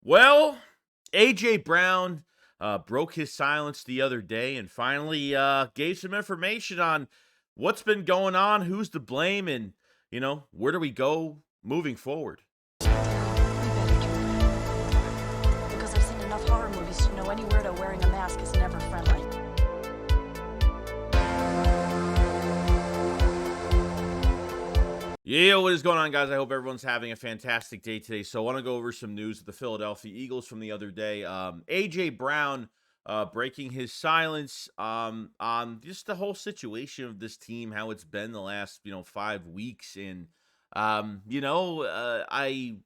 Well, AJ Brown broke his silence the other day and finally gave some information on what's been going on, who's to blame, and where do we go moving forward. You better drink because I've seen enough horror movies to know any weirdo wearing a mask is never friendly. Yeah, what is going on, guys? I hope everyone's having a fantastic day today. So, I want to go over some news of the Philadelphia Eagles from the other day. AJ Brown breaking his silence on just the whole situation of this team, how it's been the last 5 weeks, and I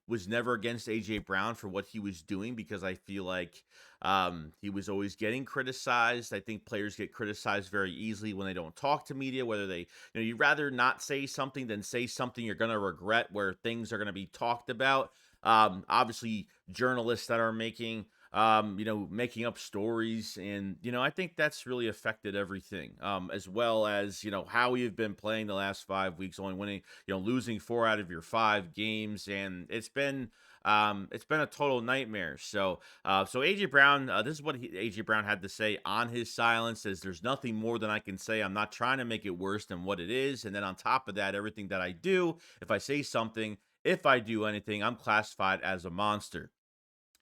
was never against AJ Brown for what he was doing because I feel like he was always getting criticized. I think players get criticized very easily when they don't talk to media, whether they you'd rather not say something than say something you're going to regret where things are going to be talked about. Obviously, journalists that are making up stories. And, I think that's really affected everything, as well as, how we've been playing the last 5 weeks, only winning, losing 4 out of your 5 games. And it's been a total nightmare. So AJ Brown, this is what AJ Brown had to say on his silence. Says there's nothing more than I can say. I'm not trying to make it worse than what it is. And then on top of that, everything that I do, if I say something, if I do anything, I'm classified as a monster.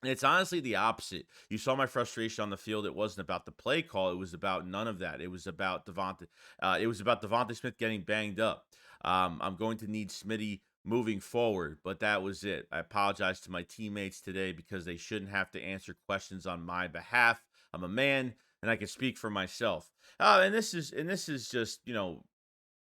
And it's honestly the opposite. You saw my frustration on the field. It wasn't about the play call. It was about none of that. It was about Devonta. It was about Devonta Smith getting banged up. I'm going to need Smitty moving forward, but that was it. I apologize to my teammates today because they shouldn't have to answer questions on my behalf. I'm a man, and I can speak for myself. And this is just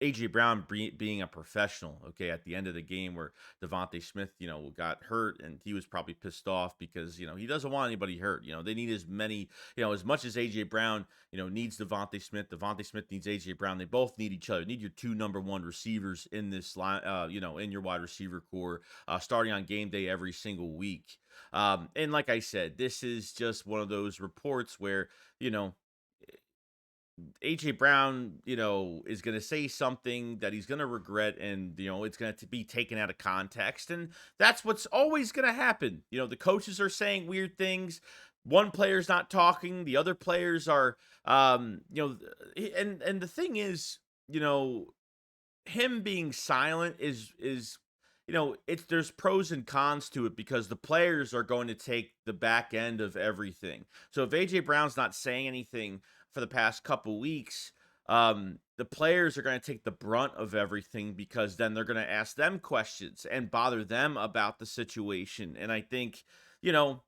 AJ Brown being a professional, okay, at the end of the game where Devontae Smith, got hurt and he was probably pissed off because, he doesn't want anybody hurt. They need as much as AJ Brown, needs Devontae Smith needs AJ Brown. They both need each other. Need your two number one receivers in this line, in your wide receiver core, starting on game day every single week. And like I said, this is just one of those reports where, you know, AJ Brown, is going to say something that he's going to regret and, it's going to be taken out of context. And that's what's always going to happen. The coaches are saying weird things. One player's not talking. The other players are, and the thing is, him being silent is it's there's pros and cons to it because the players are going to take the back end of everything. So if AJ Brown's not saying anything for the past couple weeks, the players are going to take the brunt of everything because then they're going to ask them questions and bother them about the situation. And I think, you know,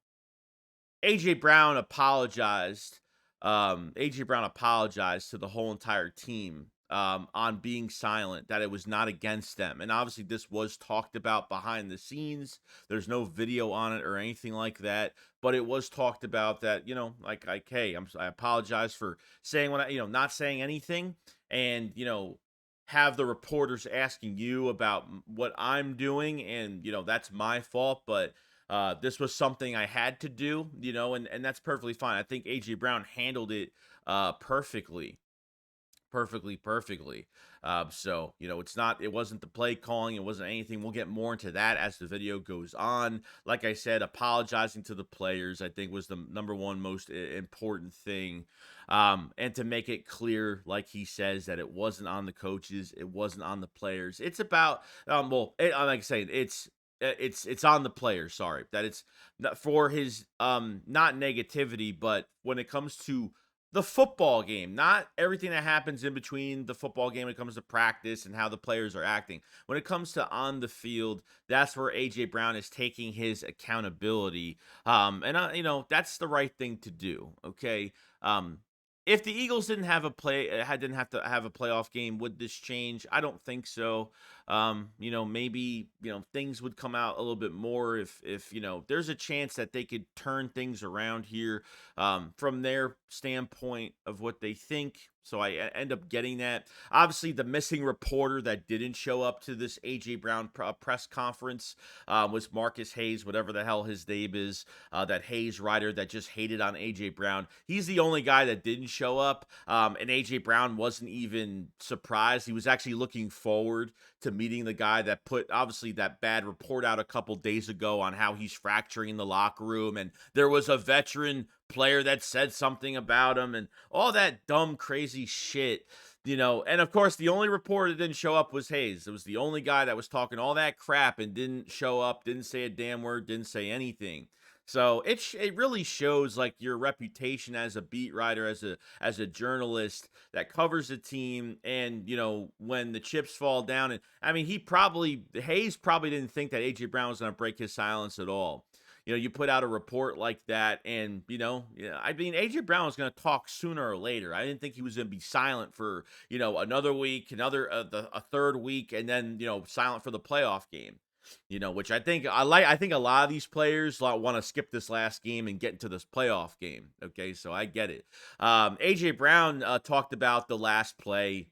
AJ Brown apologized. AJ Brown apologized to the whole entire team on being silent, that it was not against them. And obviously, this was talked about behind the scenes. There's no video on it or anything like that, but it was talked about that, hey, I apologize for saying what not saying anything, and have the reporters asking you about what I'm doing, and that's my fault, but this was something I had to do, and that's perfectly fine. I think AJ Brown handled it perfectly. Perfectly. It wasn't the play calling, it wasn't anything. We'll get more into that as the video goes on. Like I said, apologizing to the players, I think, was the number one most important thing. And to make it clear, like he says, that it wasn't on the coaches, it wasn't on the players. It's about, like I say, it's on the players. Sorry, that it's not for his not negativity, but when it comes to the football game, not everything that happens in between the football game when it comes to practice and how the players are acting. When it comes to on the field, that's where AJ Brown is taking his accountability. And that's the right thing to do. Okay. If the Eagles didn't have to have a playoff game, would this change? I don't think so. Maybe things would come out a little bit more if there's a chance that they could turn things around here from their standpoint of what they think. So end up getting that. Obviously, the missing reporter that didn't show up to this AJ Brown press conference was Marcus Hayes, whatever the hell his name is. That Hayes writer that just hated on AJ Brown. He's the only guy that didn't show up. And AJ Brown wasn't even surprised. He was actually looking forward to meeting the guy that put obviously that bad report out a couple days ago on how he's fracturing in the locker room. And there was a veteran player that said something about him and all that dumb, crazy shit. And of course, the only reporter that didn't show up was Hayes. It was the only guy that was talking all that crap and didn't show up, didn't say a damn word, didn't say anything. So it really shows like your reputation as a beat writer, as a journalist that covers a team, and when the chips fall down, and I mean Hayes probably didn't think that AJ Brown was going to break his silence at all. You put out a report like that, and yeah, I mean AJ Brown was going to talk sooner or later. I didn't think he was going to be silent for another week, a third week, and then silent for the playoff game. Which I think I like. I think a lot of these players want to skip this last game and get into this playoff game. Okay, so I get it. AJ Brown talked about the last play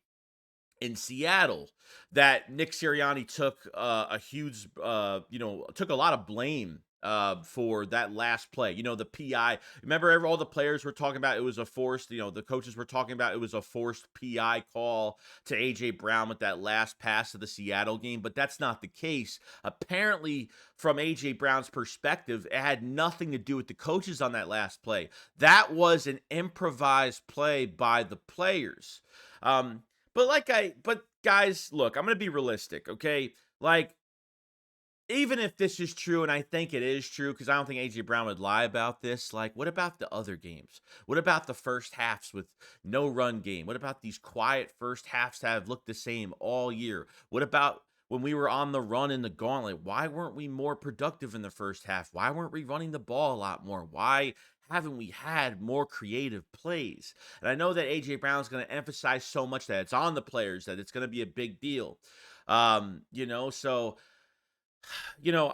in Seattle that Nick Sirianni took a huge, took a lot of blame for that last play. The PI. Remember, all the players were talking about it was a forced. The coaches were talking about it was a forced PI call to AJ Brown with that last pass of the Seattle game, but that's not the case. Apparently, from AJ Brown's perspective, it had nothing to do with the coaches on that last play. That was an improvised play by the players. But guys, look, I'm gonna be realistic, okay? Like, even if this is true, and I think it is true, because I don't think AJ Brown would lie about this. Like, what about the other games? What about the first halves with no run game? What about these quiet first halves that have looked the same all year? What about when we were on the run in the gauntlet? Why weren't we more productive in the first half? Why weren't we running the ball a lot more? Why haven't we had more creative plays? And I know that AJ Brown's going to emphasize so much that it's on the players, that it's going to be a big deal. So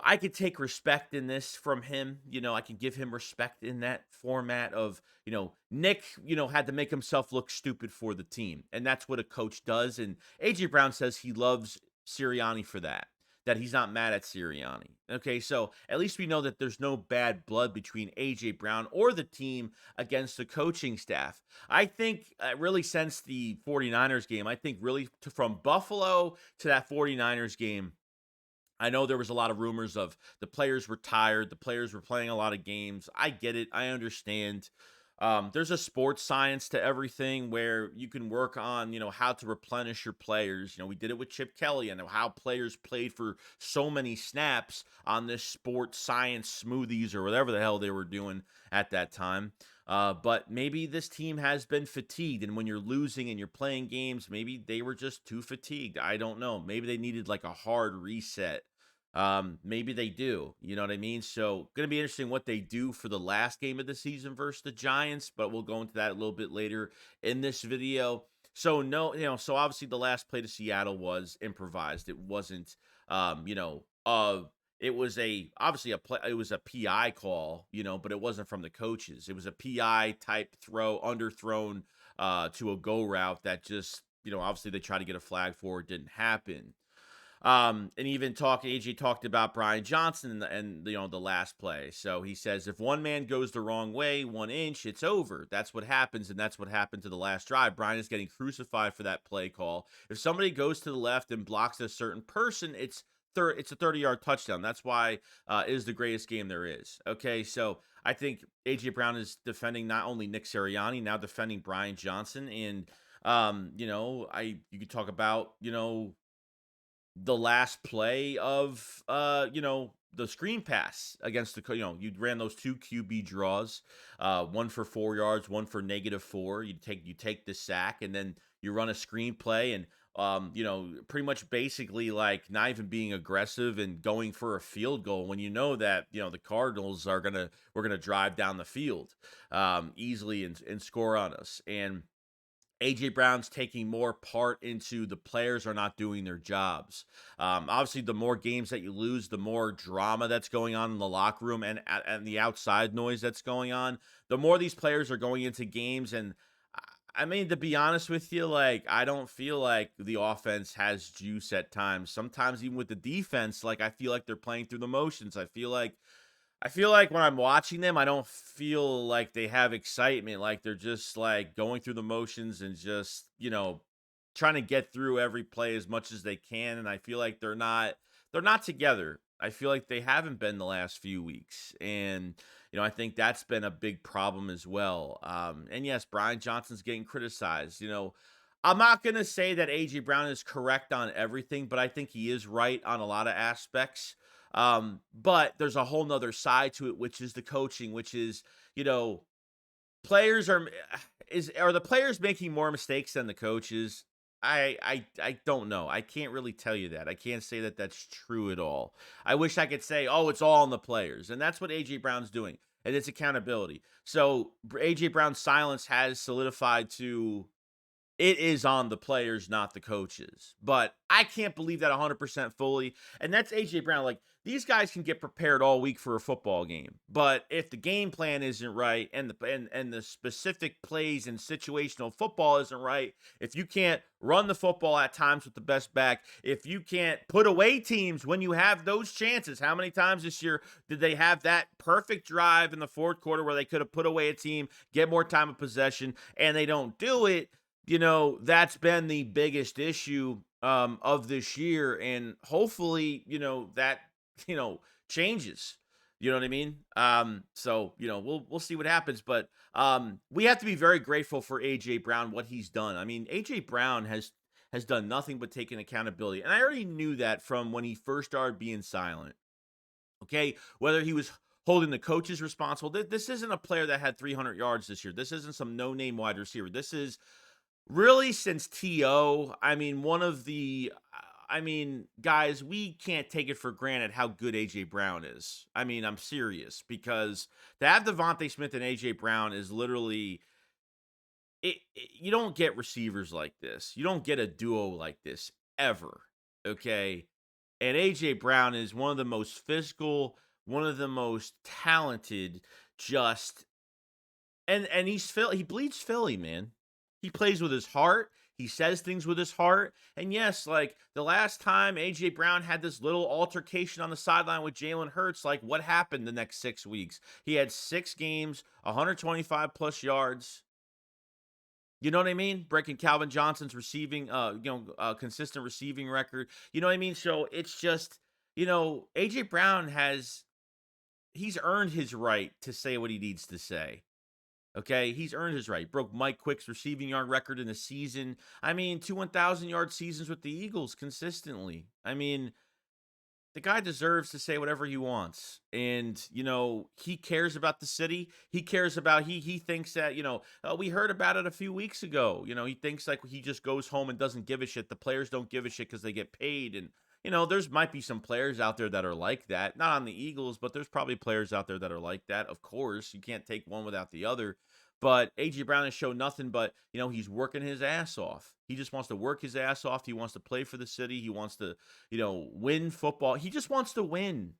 I could take respect in this from him. I can give him respect in that format of, Nick, had to make himself look stupid for the team. And that's what a coach does. And AJ Brown says he loves Sirianni for that he's not mad at Sirianni. Okay, so at least we know that there's no bad blood between AJ Brown or the team against the coaching staff. I think really since the 49ers game, I think really from Buffalo to that 49ers game, I know there was a lot of rumors of the players were tired, the players were playing a lot of games. I get it. I understand. There's a sports science to everything where you can work on, how to replenish your players. We did it with Chip Kelly and how players played for so many snaps on this sports science smoothies or whatever the hell they were doing at that time. But maybe this team has been fatigued, and when you're losing and you're playing games, maybe they were just too fatigued. I don't know. Maybe they needed like a hard reset. Maybe they do. You know what I mean? So, gonna be interesting what they do for the last game of the season versus the Giants, but we'll go into that a little bit later in this video. So no, so obviously the last play to Seattle was improvised. It wasn't, it was obviously a play. It was a PI call, but it wasn't from the coaches. It was a PI type throw, underthrown to a go route that just, obviously they tried to get a flag for. It didn't happen. And even AJ talked about Brian Johnson and the last play. So he says, if one man goes the wrong way, 1 inch, it's over. That's what happens, and that's what happened to the last drive. Brian is getting crucified for that play call. If somebody goes to the left and blocks a certain person, it's a 30-yard touchdown. That's why it is the greatest game there is. Okay, so I think AJ Brown is defending not only Nick Sirianni, now defending Brian Johnson, and you could talk about the last play of the screen pass against you ran those two QB draws, one for 4 yards, one for -4. You take the sack, and then you run a screen play, and pretty much basically like not even being aggressive and going for a field goal when that the Cardinals we're gonna drive down the field easily and score on us. And AJ Brown's taking more part into the players are not doing their jobs. Obviously, the more games that you lose, the more drama that's going on in the locker room and the outside noise that's going on. The more these players are going into games, and I mean, to be honest with you, like I don't feel like the offense has juice at times. Sometimes even with the defense, like I feel like they're playing through the motions. I feel like when I'm watching them, I don't feel like they have excitement. Like they're just like going through the motions and just, trying to get through every play as much as they can, and I feel like they're not together. I feel like they haven't been the last few weeks, and I think that's been a big problem as well. And yes, Brian Johnson's getting criticized. I'm not gonna say that AJ Brown is correct on everything, but I think he is right on a lot of aspects. But there's a whole nother side to it, which is the coaching, which is, you know, players are the players making more mistakes than the coaches? I don't know. I can't really tell you that. I can't say that that's true at all. I wish I could say, "Oh, it's all on the players." And that's what AJ Brown's doing. And it's accountability. So, AJ Brown's silence has solidified to it is on the players, not the coaches. But I can't believe that 100% fully. And that's AJ Brown. Like, these guys can get prepared all week for a football game. But if the game plan isn't right and the specific plays and situational football isn't right, if you can't run the football at times with the best back, if you can't put away teams when you have those chances, how many times this year did they have that perfect drive in the fourth quarter where they could have put away a team, get more time of possession, and they don't do it? That's been the biggest issue of this year. And hopefully, that, you know, changes. You know what I mean? So, we'll see what happens. But we have to be very grateful for AJ Brown, what he's done. I mean, AJ Brown has done nothing but taking accountability. And I already knew that from when he first started being silent. Okay. Whether he was holding the coaches responsible. This isn't a player that had 300 yards this year. This isn't some no-name wide receiver. This is really, since T.O., I mean, guys, we can't take it for granted how good A.J. Brown is. I mean, I'm serious, because to have Devontae Smith and A.J. Brown is literally you don't get receivers like this. You don't get a duo like this ever, okay? And A.J. Brown is one of the most physical, one of the most talented, just and he bleeds Philly, man. He plays with his heart. He says things with his heart. And yes, like the last time AJ Brown had this little altercation on the sideline with Jalen Hurts, like what happened the next 6 weeks? He had 6 games, 125 plus yards. You know what I mean? Breaking Calvin Johnson's receiving, consistent receiving record. You know what I mean? So it's just, AJ Brown he's earned his right to say what he needs to say. Okay, he's earned his right. Broke Mike Quick's receiving yard record in the season. I mean, 2 1,000-yard seasons with the Eagles consistently. I mean, the guy deserves to say whatever he wants. And, he cares about the city. He cares about, he thinks that, we heard about it a few weeks ago. He thinks like he just goes home and doesn't give a shit. The players don't give a shit because they get paid. And, there's might be some players out there that are like that. Not on the Eagles, but there's probably players out there that are like that. Of course, you can't take one without the other. But AJ Brown has shown nothing but, he's working his ass off. He just wants to work his ass off. He wants to play for the city. He wants to, win football. He just wants to win.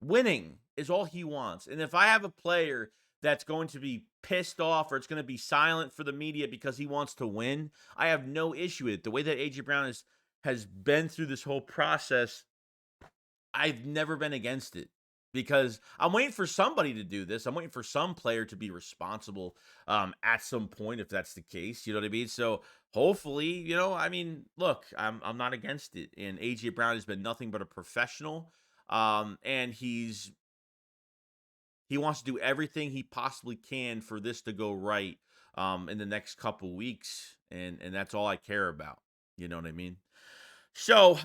Winning is all he wants. And if I have a player that's going to be pissed off or it's going to be silent for the media because he wants to win, I have no issue with it. The way that AJ Brown has been through this whole process, I've never been against it, because I'm waiting for somebody to do this. I'm waiting for some player to be responsible at some point, if that's the case. You know what I mean? So hopefully, look, I'm not against it. And AJ Brown has been nothing but a professional. And he wants to do everything he possibly can for this to go right in the next couple weeks. And that's all I care about. You know what I mean? So,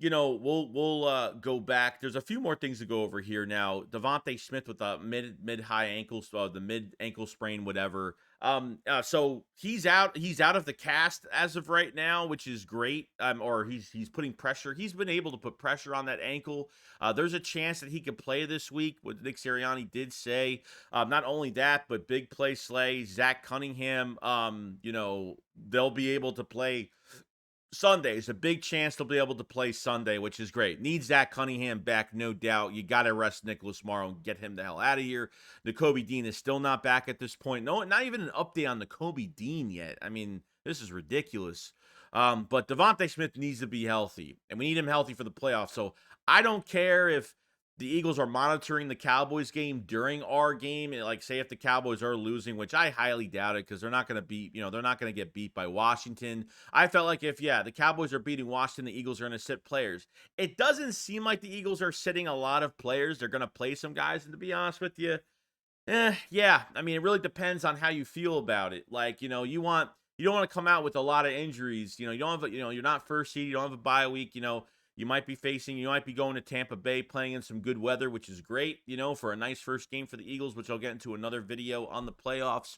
we'll go back. There's a few more things to go over here now. Devontae Smith with the mid high ankles, the mid ankle sprain, whatever. So he's out. He's out of the cast as of right now, which is great. Or he's putting pressure. He's been able to put pressure on that ankle. There's a chance that he could play this week. What Nick Sirianni did say. Not only that, but big play Slay, Zach Cunningham. They'll be able to play Sunday. Is a big chance they'll be able to play Sunday, which is great. Need Zach Cunningham back, no doubt. You got to arrest Nicholas Morrow and get him the hell out of here. N'Kobe Dean is still not back at this point. No, not even an update on N'Kobe Dean yet. I mean, this is ridiculous. But Devontae Smith needs to be healthy, and we need him healthy for the playoffs. So I don't care if the Eagles are monitoring the Cowboys game during our game. And like, say if the Cowboys are losing, which I highly doubt it because they're not going to beat, they're not going to get beat by Washington. I felt like if, yeah, the Cowboys are beating Washington, the Eagles are going to sit players. It doesn't seem like the Eagles are sitting a lot of players. They're going to play some guys. And to be honest with you, yeah. I mean, it really depends on how you feel about it. Like, you don't want to come out with a lot of injuries. You don't have, you're not first seed. You don't have a bye week. You might be going to Tampa Bay playing in some good weather, which is great, for a nice first game for the Eagles, which I'll get into another video on the playoffs.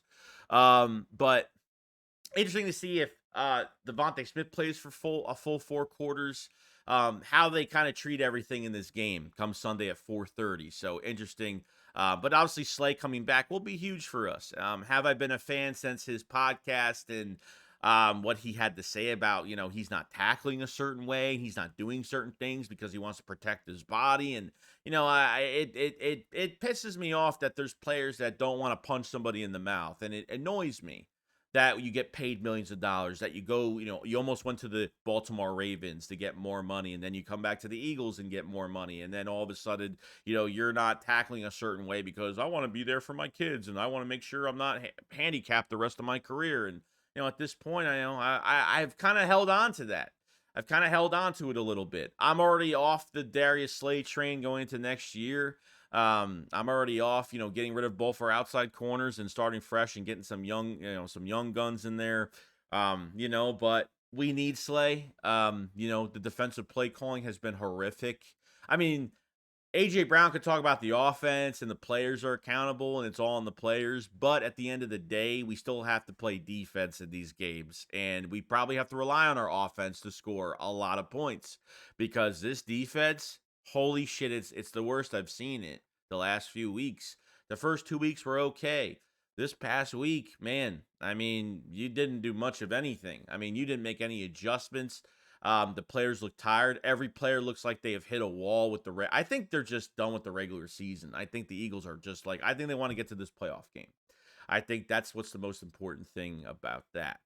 But interesting to see if Devontae Smith plays for a full 4 quarters. How they kind of treat everything in this game come Sunday at 4:30. So interesting. But obviously Slay coming back will be huge for us. Have I been a fan since his podcast and what he had to say about, he's not tackling a certain way, he's not doing certain things because he wants to protect his body, and it pisses me off that there's players that don't want to punch somebody in the mouth, and it annoys me that you get paid millions of dollars, that you go, you almost went to the Baltimore Ravens to get more money, and then you come back to the Eagles and get more money, and then all of a sudden, you're not tackling a certain way because I want to be there for my kids, and I want to make sure I'm not handicapped the rest of my career. And at this point, I've kind of held on to that. I've kind of held on to it a little bit. I'm already off the Darius Slay train going into next year. I'm already off, getting rid of both our outside corners and starting fresh and getting some young guns in there. But we need Slay. The defensive play calling has been horrific. I mean, AJ Brown could talk about the offense and the players are accountable and it's all on the players. But at the end of the day, we still have to play defense in these games. And we probably have to rely on our offense to score a lot of points because this defense, holy shit, it's the worst I've seen it the last few weeks. The first 2 weeks were okay. This past week, man, I mean, you didn't do much of anything. I mean, you didn't make any adjustments. The players look tired. Every player looks like they have hit a wall with I think they're just done with the regular season. I think the Eagles are just like, I think they want to get to this playoff game. I think that's what's the most important thing about that.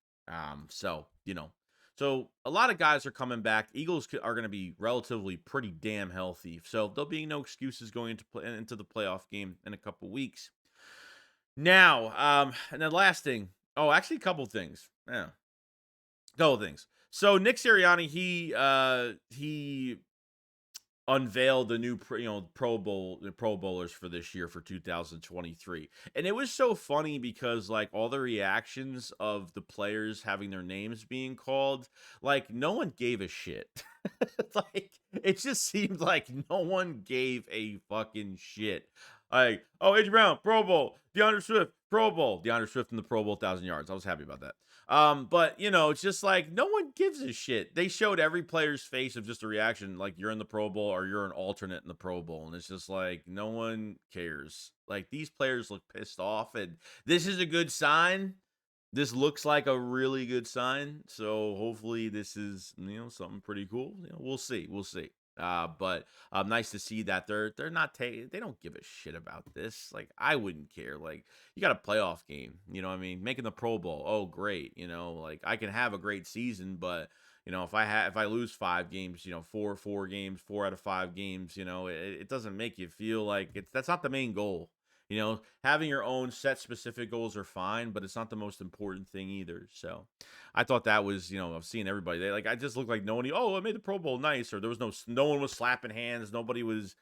So a lot of guys are coming back. Eagles are going to be relatively pretty damn healthy. So there'll be no excuses going into the playoff game in a couple weeks. Now, and the last thing. Oh, actually, a couple things. Yeah, couple things. So Nick Sirianni, he unveiled the new Pro Bowlers for this year for 2023. And it was so funny because like all the reactions of the players having their names being called, like no one gave a shit. Like it just seemed like no one gave a fucking shit. Like, oh, AJ Brown, Pro Bowl, DeAndre Swift, Pro Bowl, DeAndre Swift in the Pro Bowl, 1,000 yards. I was happy about that. But it's just like no one gives a shit. They showed every player's face of just a reaction, like you're in the Pro Bowl or you're an alternate in the Pro Bowl, and it's just like no one cares. Like these players look pissed off, and this is a good sign. This looks like a really good sign. So hopefully this is something pretty cool. We'll see. We'll see. But nice to see that they're not taking, they don't give a shit about this. Like I wouldn't care. Like you got a playoff game, what I mean, making the Pro Bowl. Oh, great. Like I can have a great season, but if I lose 5 games, four games, 4 out of 5 games, it doesn't make you feel like that's not the main goal. Having your own set specific goals are fine, but it's not the most important thing either. So I thought that was, I've seen everybody. I just looked like no one, oh, I made the Pro Bowl nice, or there was no one was slapping hands. Nobody was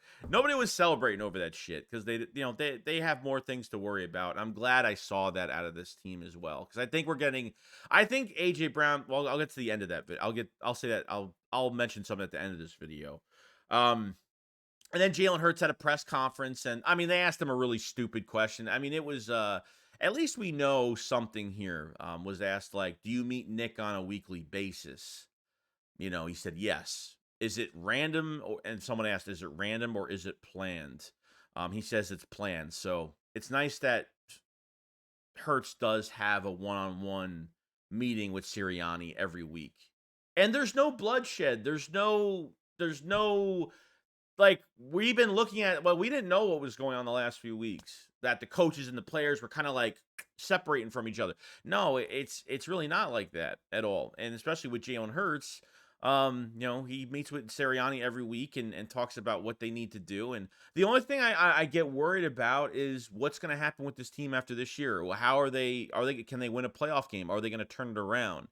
celebrating over that shit because they have more things to worry about. I'm glad I saw that out of this team as well. Because I think AJ Brown, well, I'll get to the end of that, but I'll mention something at the end of this video. And then Jalen Hurts had a press conference, and I mean, they asked him a really stupid question. I mean, it was at least we know something here. Was asked like, "Do you meet Nick on a weekly basis?" He said yes. Is it random? And someone asked, "Is it random or is it planned?" He says it's planned. So it's nice that Hurts does have a one-on-one meeting with Sirianni every week, and there's no bloodshed. There's no like we've been looking at, well, we didn't know what was going on the last few weeks, that the coaches and the players were kind of like separating from each other. No, it's really not like that at all. And especially with Jalen Hurts, He meets with Sirianni every week and talks about what they need to do. And the only thing I get worried about is what's going to happen with this team after this year. Well, how are they can they win a playoff game? Are they going to turn it around?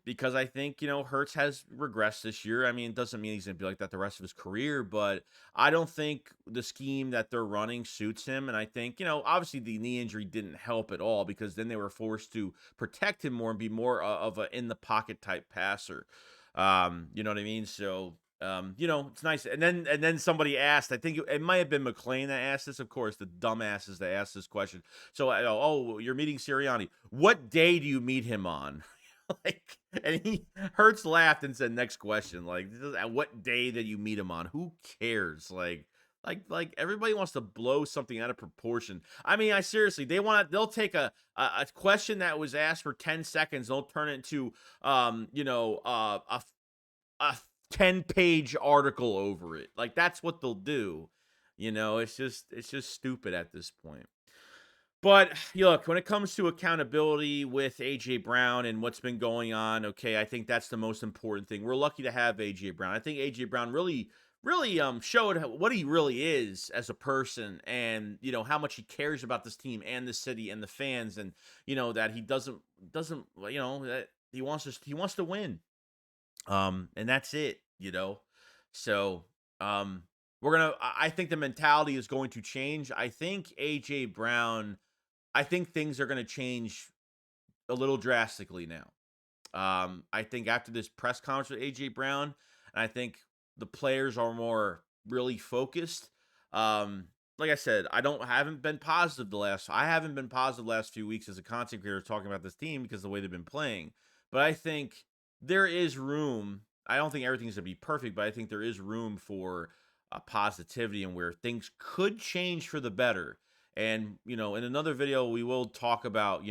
Because I think, Hurts has regressed this year. I mean, it doesn't mean he's going to be like that the rest of his career, but I don't think the scheme that they're running suits him. And I think, obviously the knee injury didn't help at all because then they were forced to protect him more and be more of a in the pocket type passer. You know what I mean? So, it's nice. And then somebody asked, I think it might have been McLean that asked this, of course, the dumbasses that asked this question. So, oh, you're meeting Sirianni. What day do you meet him on? Like, and he Hurts laughed and said, "Next question." Like, at what day that you meet him on? Who cares? Like everybody wants to blow something out of proportion. I mean, I seriously, they'll take a question that was asked for 10 seconds, they'll turn it into a 10-page article over it. Like that's what they'll do. It's just stupid at this point. But look, when it comes to accountability with AJ Brown and what's been going on, okay, I think that's the most important thing. We're lucky to have AJ Brown. I think AJ Brown really showed what he really is as a person, and how much he cares about this team and the city and the fans, and that he doesn't that he wants to win. And that's it. So, I think the mentality is going to change. I think things are going to change a little drastically now. I think after this press conference with AJ Brown, and I think the players are more really focused. Like I said, I haven't been positive the last few weeks as a content creator talking about this team because of the way they've been playing. But I think there is room. I don't think everything's gonna be perfect, but I think there is room for positivity and where things could change for the better. And in another video, we will talk about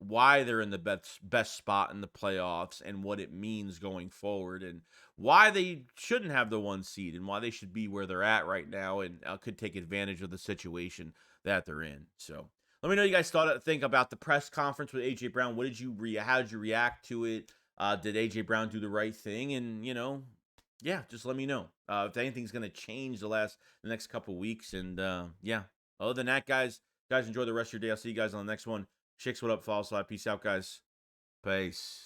why they're in the best spot in the playoffs and what it means going forward, and why they shouldn't have the 1 seed and why they should be where they're at right now and could take advantage of the situation that they're in. So let me know what you guys think about the press conference with AJ Brown. How did you react to it? Did AJ Brown do the right thing? And yeah, just let me know if anything's gonna change the next couple weeks. And yeah, other than that, guys enjoy the rest of your day. I'll see you guys on the next one. Chicks, what up? Follow, slide. Peace out, guys. Peace.